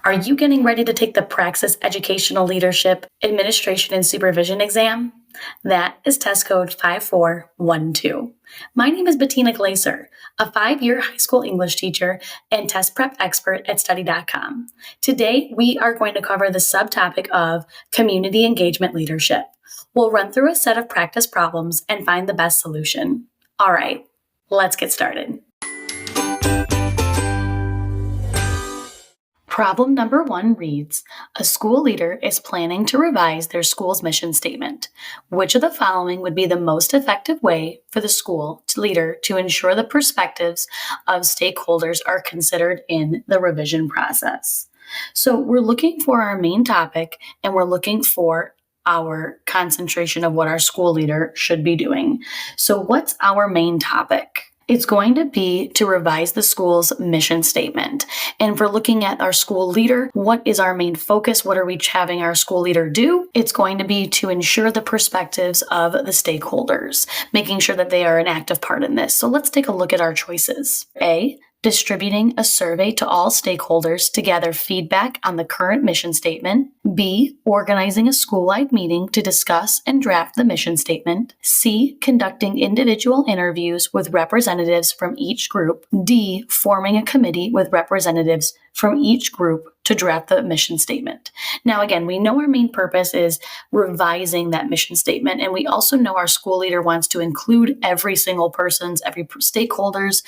Are you getting ready to take the Praxis Educational Leadership, Administration, and Supervision Exam? That is test code 5412. My name is Bettina, a 5-year high school English teacher and test prep expert at study.com. Today, we are going to cover the subtopic of community engagement leadership. We'll run through a set of practice problems and find the best solution. All right, let's get started. Problem number 1 reads, a school leader is planning to revise their school's mission statement. Which of the following would be the most effective way for the school leader to ensure the perspectives of stakeholders are considered in the revision process? So we're looking for our main topic and we're looking for our concentration of what our school leader should be doing. So what's our main topic? It's going to be to revise the school's mission statement. And for looking at our school leader, what is our main focus? What are we having our school leader do? It's going to be to ensure the perspectives of the stakeholders, making sure that they are an active part in this. So let's take a look at our choices. A, distributing a survey to all stakeholders to gather feedback on the current mission statement. B, organizing a school-wide meeting to discuss and draft the mission statement. C, conducting individual interviews with representatives from each group. D, forming a committee with representatives from each group to draft the mission statement. Now, again, we know our main purpose is revising that mission statement, and we also know our school leader wants to include every single person's, every stakeholder's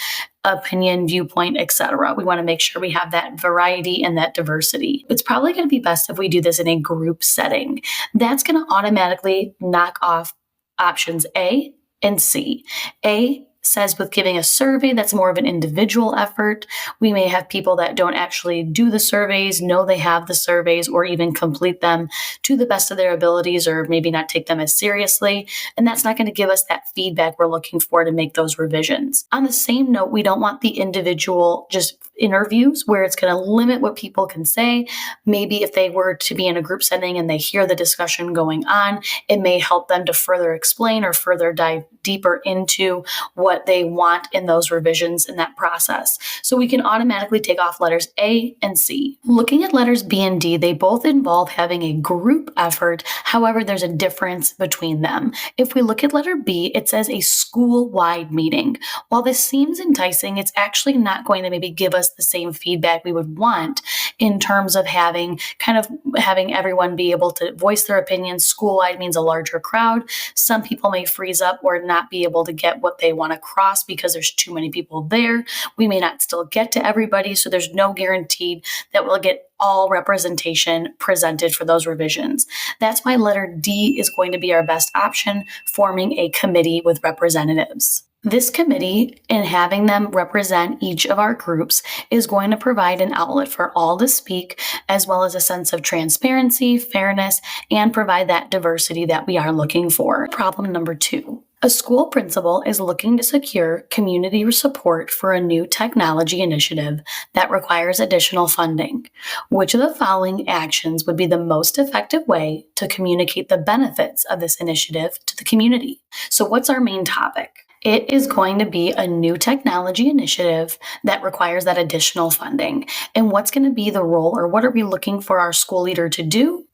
opinion, viewpoint, etc. We want to make sure we have that variety and that diversity. It's probably going to be best if we do this in a group setting. That's going to automatically knock off options A and C. A says with giving a survey, that's more of an individual effort. We may have people that don't actually do the surveys, know they have the surveys, or even complete them to the best of their abilities, or maybe not take them as seriously. And that's not going to give us that feedback we're looking for to make those revisions. On the same note, we don't want the individual just interviews where it's going to limit what people can say. Maybe if they were to be in a group setting and they hear the discussion going on, it may help them to further explain or further dive deeper into what they want in those revisions in that process. So we can automatically take off letters A and C. Looking at letters B and D, they both involve having a group effort. However, there's a difference between them. If we look at letter B, it says a school-wide meeting. While this seems enticing, it's actually not going to maybe give us the same feedback we would want in terms of having everyone be able to voice their opinions. School-wide means a larger crowd. Some people may freeze up or not be able to get what they want across because there's too many people there. We may not still get to everybody, so there's no guaranteed that we'll get all representation presented for those revisions. That's why letter D is going to be our best option, forming a committee with representatives. This committee, and having them represent each of our groups, is going to provide an outlet for all to speak, as well as a sense of transparency, fairness, and provide that diversity that we are looking for. Problem number 2. A school principal is looking to secure community support for a new technology initiative that requires additional funding. Which of the following actions would be the most effective way to communicate the benefits of this initiative to the community? So what's our main topic? It is going to be a new technology initiative that requires that additional funding. And what's going to be the role, or what are we looking for our school leader to do?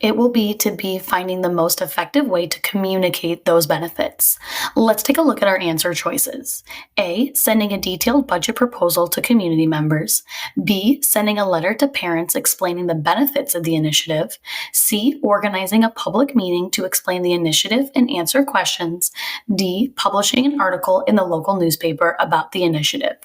It will be to be finding the most effective way to communicate those benefits. Let's take a look at our answer choices. A, sending a detailed budget proposal to community members. B, sending a letter to parents explaining the benefits of the initiative. C, organizing a public meeting to explain the initiative and answer questions. D, publishing an article in the local newspaper about the initiative.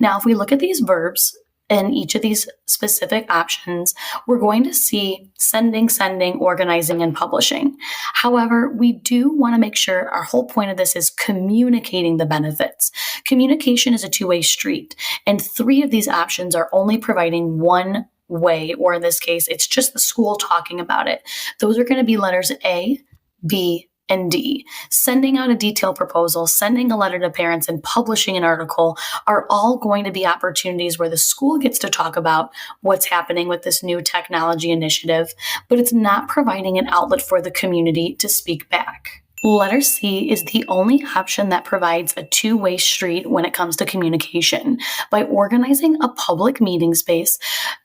Now, if we look at these verbs, in each of these specific options, we're going to see sending, organizing, and publishing. However, we do want to make sure our whole point of this is communicating the benefits. Communication is a two-way street, and 3 of these options are only providing one way, or in this case, it's just the school talking about it. Those are going to be letters A, B, and D. Sending out a detailed proposal, sending a letter to parents, and publishing an article are all going to be opportunities where the school gets to talk about what's happening with this new technology initiative, but it's not providing an outlet for the community to speak back. Letter C is the only option that provides a two-way street when it comes to communication. By organizing a public meeting space,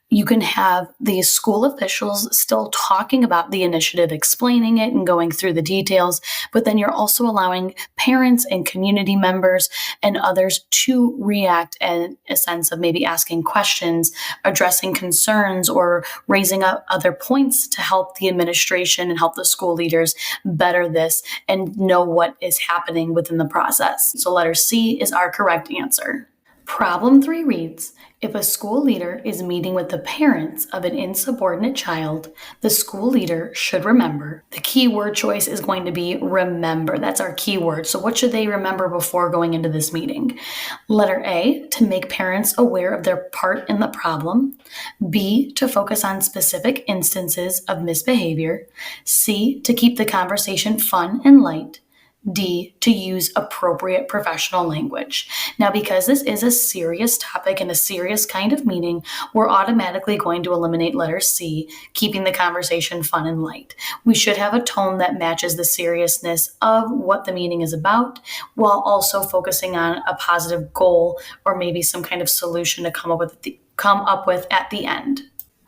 You can have the school officials still talking about the initiative, explaining it and going through the details, but then you're also allowing parents and community members and others to react in a sense of maybe asking questions, addressing concerns, or raising up other points to help the administration and help the school leaders better this and know what is happening within the process. So letter C is our correct answer. Problem 3 reads, if a school leader is meeting with the parents of an insubordinate child, the school leader should remember. The key word choice is going to be remember. That's our key word. So what should they remember before going into this meeting? Letter A, to make parents aware of their part in the problem. B, to focus on specific instances of misbehavior. C, to keep the conversation fun and light. D, to use appropriate professional language. Now, because this is a serious topic and a serious kind of meeting, we're automatically going to eliminate letter C, keeping the conversation fun and light. We should have a tone that matches the seriousness of what the meeting is about, while also focusing on a positive goal or maybe some kind of solution to come up with at the end.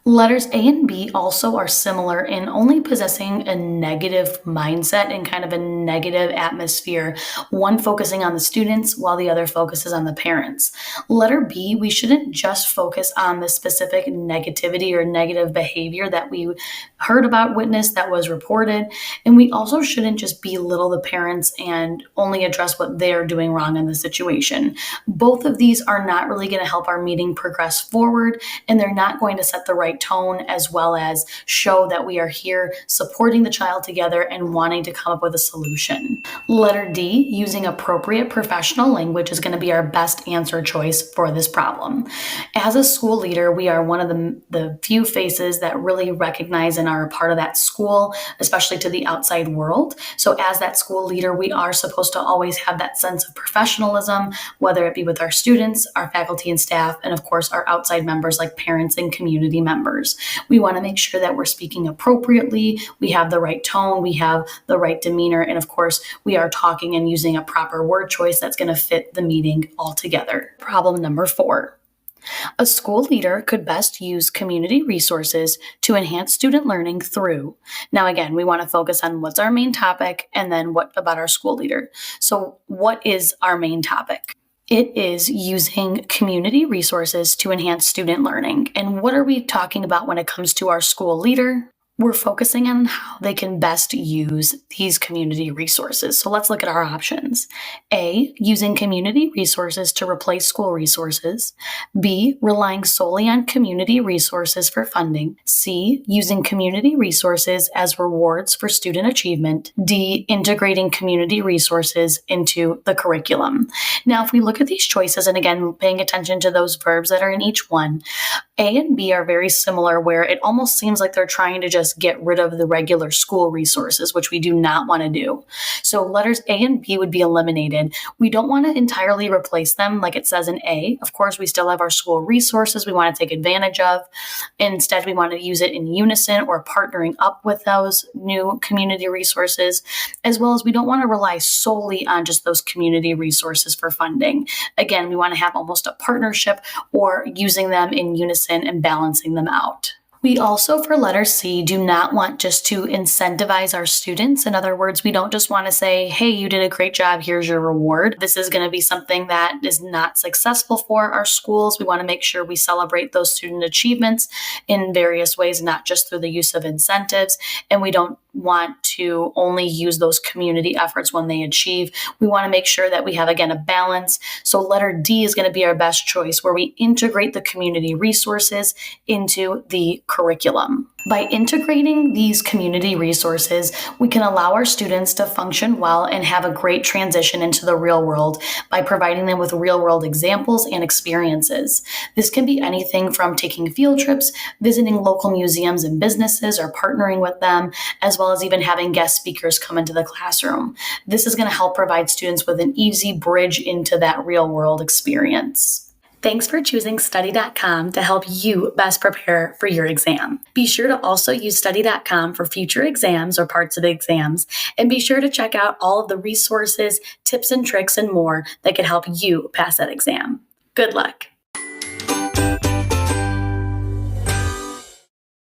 Letters A and B also are similar in only possessing a negative mindset and kind of a negative atmosphere, one focusing on the students while the other focuses on the parents. Letter B, we shouldn't just focus on the specific negativity or negative behavior that we heard about, witnessed, that was reported, and we also shouldn't just belittle the parents and only address what they're doing wrong in the situation. Both of these are not really going to help our meeting progress forward, and they're not going to set the right tone as well as show that we are here supporting the child together and wanting to come up with a solution. Letter D, using appropriate professional language is going to be our best answer choice for this problem. As a school leader, we are one of the few faces that really recognize and are a part of that school, especially to the outside world. So as that school leader, we are supposed to always have that sense of professionalism, whether it be with our students, our faculty and staff, and of course our outside members like parents and community members. We want to make sure that we're speaking appropriately, we have the right tone, we have the right demeanor, and of course, we are talking and using a proper word choice that's going to fit the meeting altogether. Problem number 4. A school leader could best use community resources to enhance student learning through. Now, again, we want to focus on what's our main topic and then what about our school leader. So what is our main topic? It is using community resources to enhance student learning. And what are we talking about when it comes to our school leader? We're focusing on how they can best use these community resources. So let's look at our options. A, using community resources to replace school resources. B, relying solely on community resources for funding. C, using community resources as rewards for student achievement. D, integrating community resources into the curriculum. Now, if we look at these choices, and again, paying attention to those verbs that are in each one, A and B are very similar, where it almost seems like they're trying to just get rid of the regular school resources, which we do not want to do. So letters A and B would be eliminated. We don't want to entirely replace them like it says in A. Of course, we still have our school resources we want to take advantage of. Instead, we want to use it in unison or partnering up with those new community resources, as well as we don't want to rely solely on just those community resources for funding. Again, we want to have almost a partnership or using them in unison and balancing them out. We also, for letter C, do not want just to incentivize our students. In other words, we don't just want to say, hey, you did a great job, here's your reward. This is going to be something that is not successful for our schools. We want to make sure we celebrate those student achievements in various ways, not just through the use of incentives. And we don't want to only use those community efforts when they achieve. We want to make sure that we have, again, a balance. So letter D is going to be our best choice, where we integrate the community resources into the curriculum. By integrating these community resources, we can allow our students to function well and have a great transition into the real world by providing them with real-world examples and experiences. This can be anything from taking field trips, visiting local museums and businesses, or partnering with them, as well as even having guest speakers come into the classroom. This is going to help provide students with an easy bridge into that real-world experience. Thanks for choosing Study.com to help you best prepare for your exam. Be sure to also use Study.com for future exams or parts of exams, and be sure to check out all of the resources, tips and tricks, and more that could help you pass that exam. Good luck.